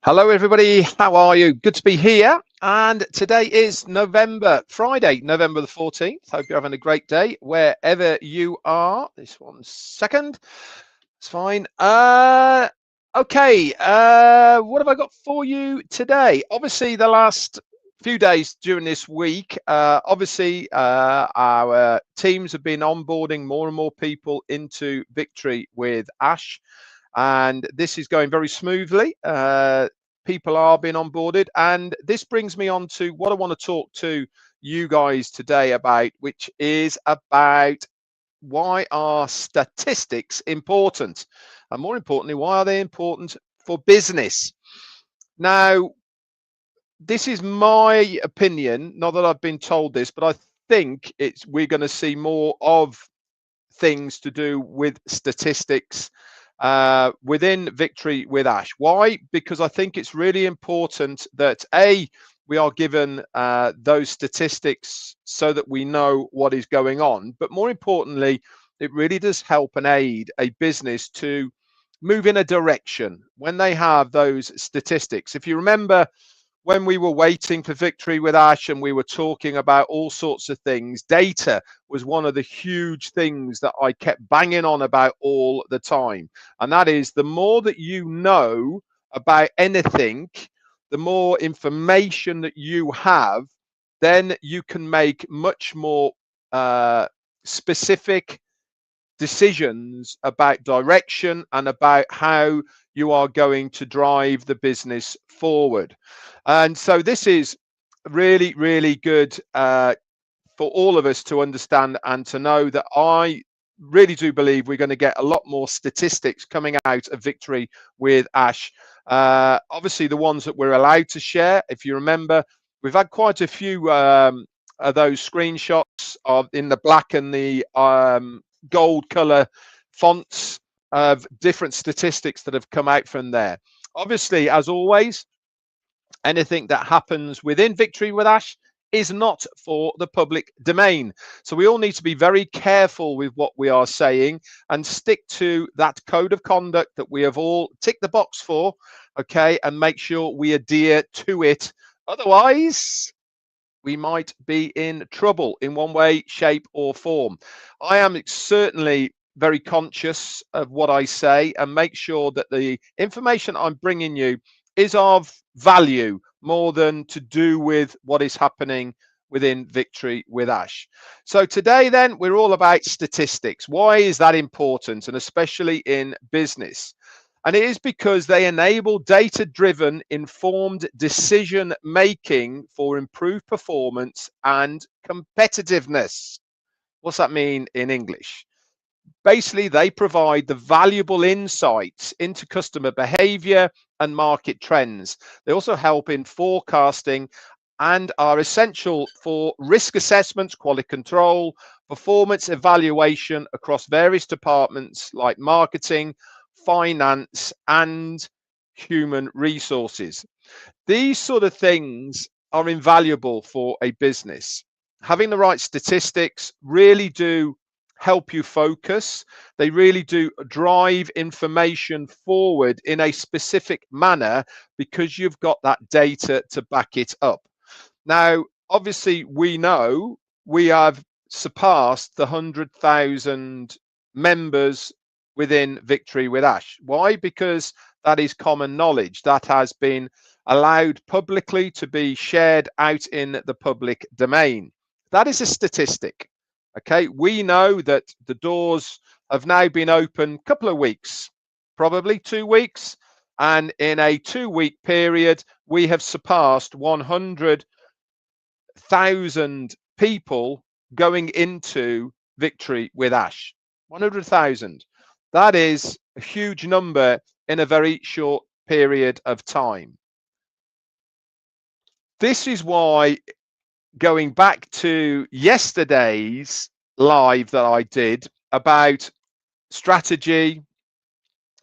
Hello, everybody. How are you? Good to be here. And today is Friday, November the 14th. Hope you're having a great day wherever you are. This 1 second. It's fine. Okay. What have I got for you today? Obviously, the last few days during this week, our teams have been onboarding more and more people into Victory with Ash. And this is going very smoothly. People are being onboarded, and this brings me on to what I want to talk to you guys today about, which is about why are statistics important, and more importantly, why are they important for business? Now, this is my opinion, not that I've been told this, but I think we're going to see more of things to do with statistics within Victory with Ash. Why? Because I think it's really important that we are given those statistics so that we know what is going on. But more importantly, it really does help and aid a business to move in a direction when they have those statistics. If you remember, when we were waiting for Victory with Ash and we were talking about all sorts of things, data was one of the huge things that I kept banging on about all the time. And that is, the more that you know about anything, the more information that you have, then you can make much more specific decisions about direction and about how you are going to drive the business forward. And so this is really, really good for all of us to understand and to know that I really do believe we're going to get a lot more statistics coming out of Victory with Ash. Obviously, the ones that we're allowed to share. If you remember, we've had quite a few of those screenshots in the black and the gold color fonts of different statistics that have come out from there. Obviously, as always, anything that happens within Victory with Ash is not for the public domain. So we all need to be very careful with what we are saying and stick to that code of conduct that we have all ticked the box for, okay, and make sure we adhere to it. Otherwise, we might be in trouble in one way, shape, or form. I am certainly very conscious of what I say and make sure that the information I'm bringing you is of value more than to do with what is happening within Victory with Ash. So today then, we're all about statistics. Why is that important? And especially in business. And it is because they enable data-driven, informed decision-making for improved performance and competitiveness. What's that mean in English? Basically, they provide the valuable insights into customer behavior and market trends. They also help in forecasting and are essential for risk assessments, quality control, performance evaluation across various departments like marketing, finance, and human resources. These sort of things are invaluable for a business. Having the right statistics really do help you focus. They really do drive information forward in a specific manner because you've got that data to back it up. Now, obviously, we know we have surpassed the 100,000 members within Victory with Ash. Why? Because that is common knowledge that has been allowed publicly to be shared out in the public domain. That is a statistic. Okay, we know that the doors have now been open a couple of weeks, probably 2 weeks, and in a 2-week period, we have surpassed 100,000 people going into Victory with Ash. 100,000. That is a huge number in a very short period of time. This is why, going back to yesterday's live that I did about strategy,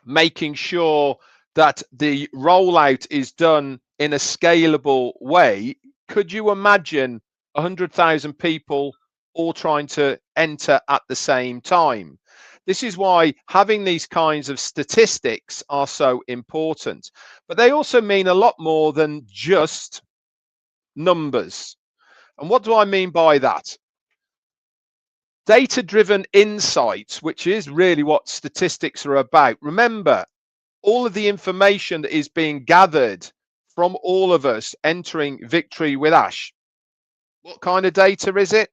making sure that the rollout is done in a scalable way, could you imagine 100,000 people all trying to enter at the same time? This is why having these kinds of statistics are so important. But they also mean a lot more than just numbers. And what do I mean by that? Data-driven insights, which is really what statistics are about. Remember, all of the information that is being gathered from all of us entering Victory with Ash. What kind of data is it?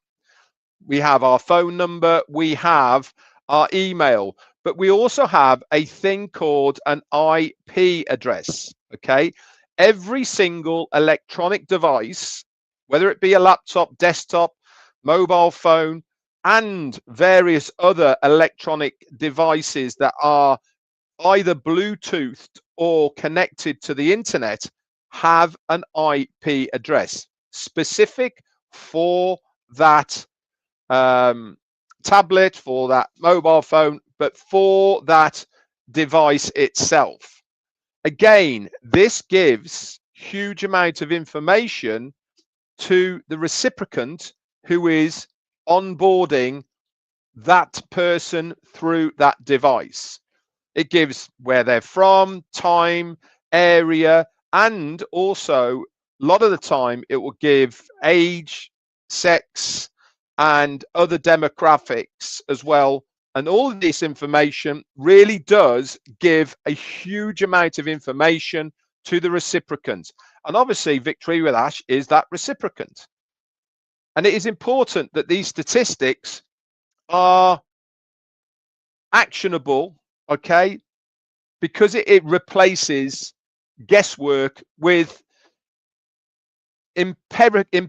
We have our phone number, we have our email, but we also have a thing called an IP address. Okay, every single electronic device, whether it be a laptop, desktop, mobile phone, and various other electronic devices that are either Bluetoothed or connected to the internet, have an IP address specific for that tablet, for that mobile phone, but for that device itself. Again, this gives huge amount of information to the reciprocant who is onboarding that person through that device. It gives where they're from, time, area, and also a lot of the time it will give age, sex, and other demographics as well. And all of this information really does give a huge amount of information to the reciprocant. And obviously, Victory with Ash is that reciprocant. And it is important that these statistics are actionable, okay, because it replaces guesswork with imperative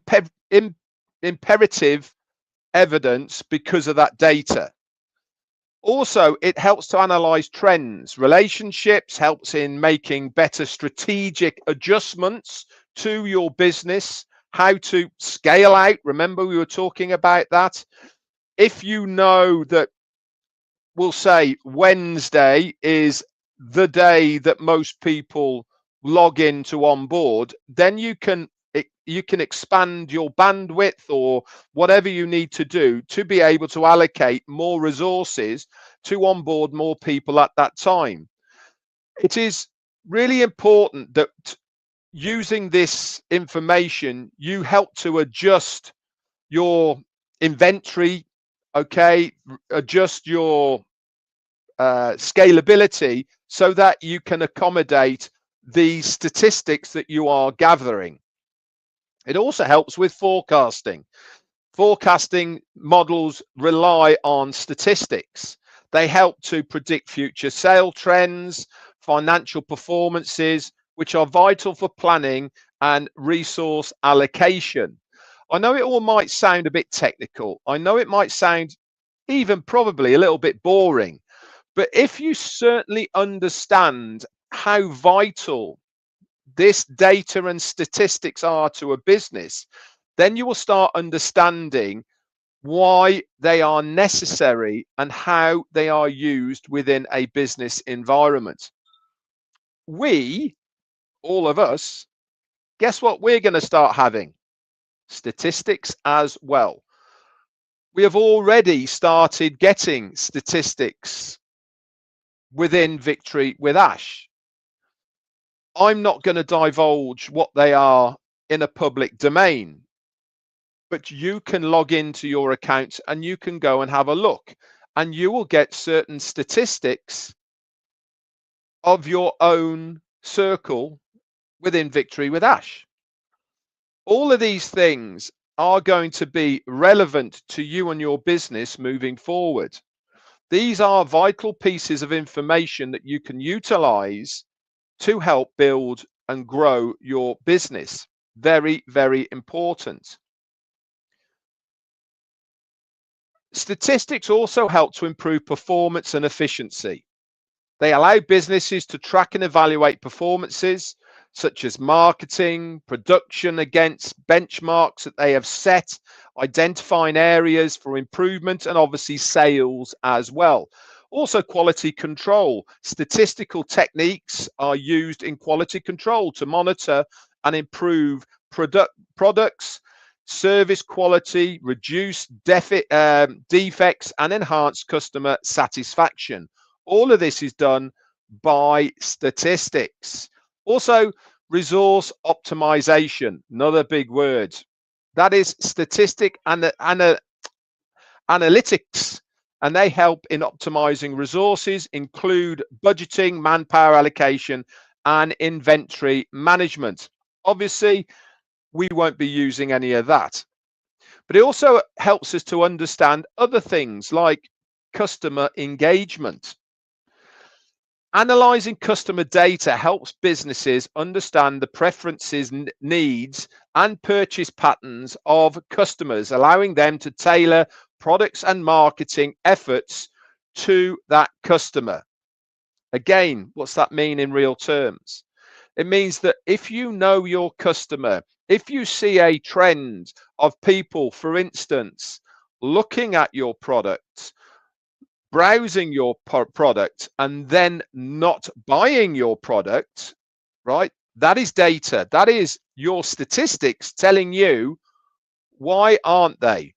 evidence because of that data. Also, it helps to analyze trends, relationships, helps in making better strategic adjustments to your business, how to scale out. Remember, we were talking about that. If you know that, we'll say Wednesday is the day that most people log in to onboard, then you can expand your bandwidth or whatever you need to do to be able to allocate more resources to onboard more people at that time. It is really important that using this information, you help to adjust your inventory, okay, adjust your scalability so that you can accommodate the statistics that you are gathering. It also helps with forecasting. Forecasting models rely on statistics. They help to predict future sale trends, financial performances, which are vital for planning and resource allocation. I know it all might sound a bit technical. I know it might sound even probably a little bit boring, but if you certainly understand how vital this data and statistics are to a business, then you will start understanding why they are necessary and how they are used within a business environment. We, all of us, guess what we're going to start having? Statistics as well. We have already started getting statistics within Victory with Ash. I'm not going to divulge what they are in a public domain, but you can log into your accounts and you can go and have a look, and you will get certain statistics of your own circle within Victory with Ash. All of these things are going to be relevant to you and your business moving forward. These are vital pieces of information that you can utilize to help build and grow your business. Very, very important. Statistics also help to improve performance and efficiency. They allow businesses to track and evaluate performances such as marketing, production against benchmarks that they have set, identifying areas for improvement, and obviously sales as well. Also, quality control. Statistical techniques are used in quality control to monitor and improve products, service quality, reduce defects, and enhance customer satisfaction. All of this is done by statistics. Also, resource optimization, another big word. That is statistic and analytics, and they help in optimizing resources, include budgeting, manpower allocation, and inventory management. Obviously, we won't be using any of that. But it also helps us to understand other things like customer engagement. Analyzing customer data helps businesses understand the preferences, needs, and purchase patterns of customers, allowing them to tailor products and marketing efforts to that customer. Again, what's that mean in real terms? It means that if you know your customer, if you see a trend of people, for instance, looking at your product, browsing your product, and then not buying your product, right? That is data. That is your statistics telling you why aren't they?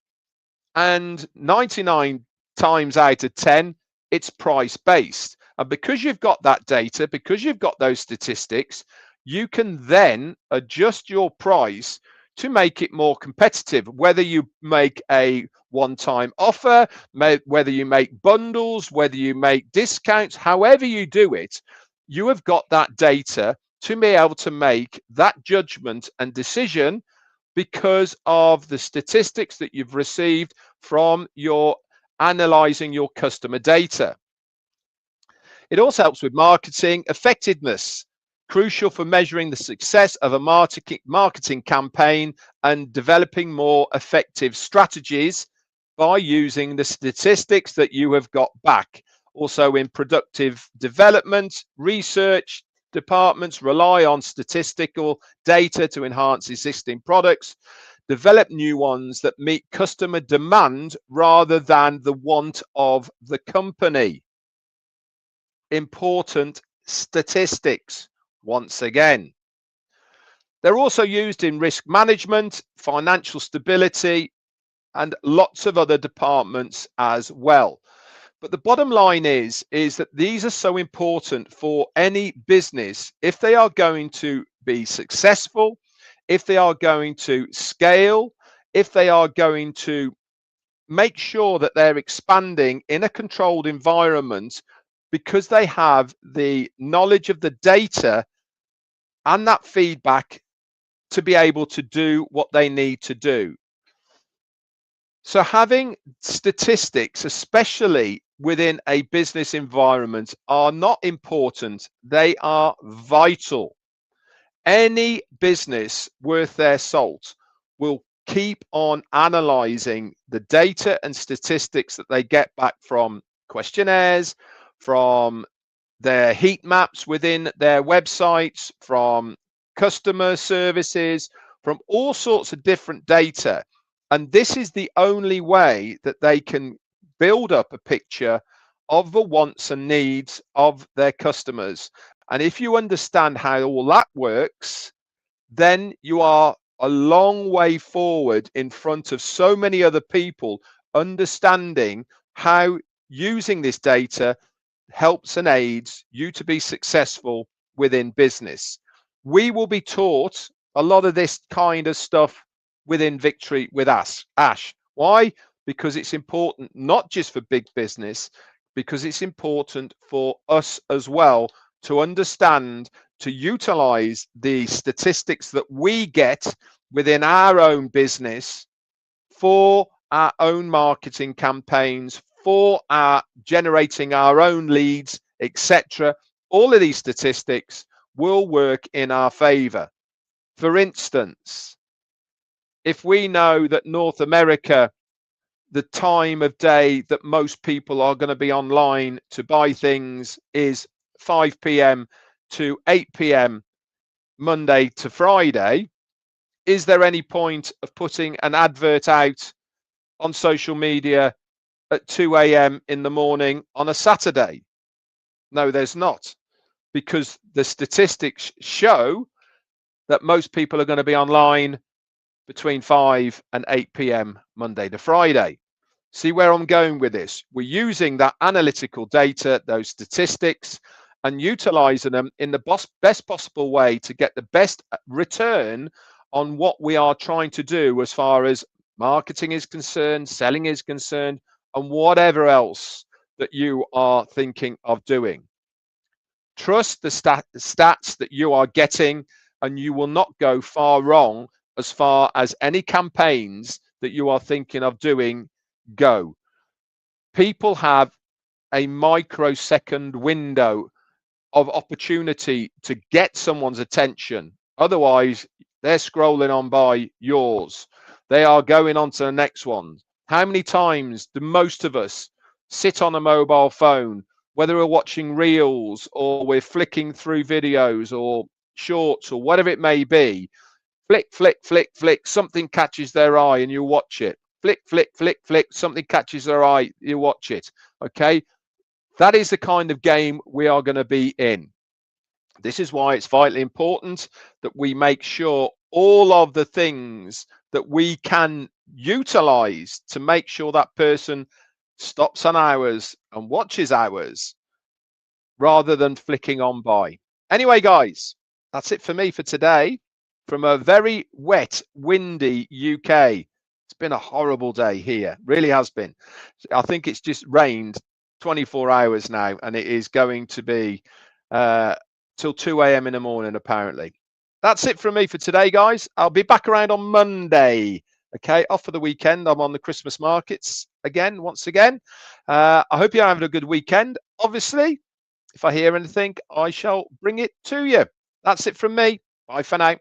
And 99 times out of 10, it's price based. And because you've got that data, because you've got those statistics, you can then adjust your price to make it more competitive, whether you make a one-time offer, whether you make bundles, whether you make discounts, however you do it, you have got that data to be able to make that judgment and decision because of the statistics that you've received from your analyzing your customer data. It also helps with marketing effectiveness, crucial for measuring the success of a marketing campaign and developing more effective strategies by using the statistics that you have got back. Also in productive development, research departments rely on statistical data to enhance existing products, develop new ones that meet customer demand rather than the want of the company. Important statistics once again. They're also used in risk management, financial stability, and lots of other departments as well. But the bottom line is that these are so important for any business if they are going to be successful, if they are going to scale, if they are going to make sure that they're expanding in a controlled environment, because they have the knowledge of the data and that feedback to be able to do what they need to do. So having statistics, especially within a business environment, are not important. They are vital. Any business worth their salt will keep on analyzing the data and statistics that they get back from questionnaires, from their heat maps within their websites, from customer services, from all sorts of different data. And this is the only way that they can build up a picture of the wants and needs of their customers. And if you understand how all that works, then you are a long way forward in front of so many other people, understanding how using this data helps and aids you to be successful within business. We will be taught a lot of this kind of stuff within Victory with Ash. Why? Because it's important not just for big business, because it's important for us as well to understand, to utilize the statistics that we get within our own business for our own marketing campaigns, for our generating our own leads, etc. All of these statistics will work in our favor. For instance, if we know that North America, the time of day that most people are going to be online to buy things is 5 p.m. to 8 p.m. Monday to Friday, is there any point of putting an advert out on social media at 2 a.m. in the morning on a Saturday? No, there's not, because the statistics show that most people are going to be online between 5 and 8 p.m. Monday to Friday. See where I'm going with this? We're using that analytical data, those statistics, and utilizing them in the best possible way to get the best return on what we are trying to do as far as marketing is concerned, selling is concerned, and whatever else that you are thinking of doing. Trust the stats that you are getting, and you will not go far wrong as far as any campaigns that you are thinking of doing go. People have a microsecond window of opportunity to get someone's attention. Otherwise, they're scrolling on by yours. They are going on to the next one. How many times do most of us sit on a mobile phone, whether we're watching reels or we're flicking through videos or shorts or whatever it may be? Flick, flick, flick, flick, something catches their eye and you watch it. Flick, flick, flick, flick, something catches their eye, you watch it. Okay, that is the kind of game we are going to be in. This is why it's vitally important that we make sure all of the things that we can utilize to make sure that person stops on ours and watches ours rather than flicking on by. Anyway, guys, that's it for me for today from a very wet, windy UK. It's been a horrible day here, really has been. I think it's just rained 24 hours now, and it is going to be till 2 a.m. in the morning, apparently. That's it from me for today, guys. I'll be back around on Monday. Okay, off for the weekend. I'm on the Christmas markets again, once again. I hope you're having a good weekend. Obviously, if I hear anything, I shall bring it to you. That's it from me. Bye for now.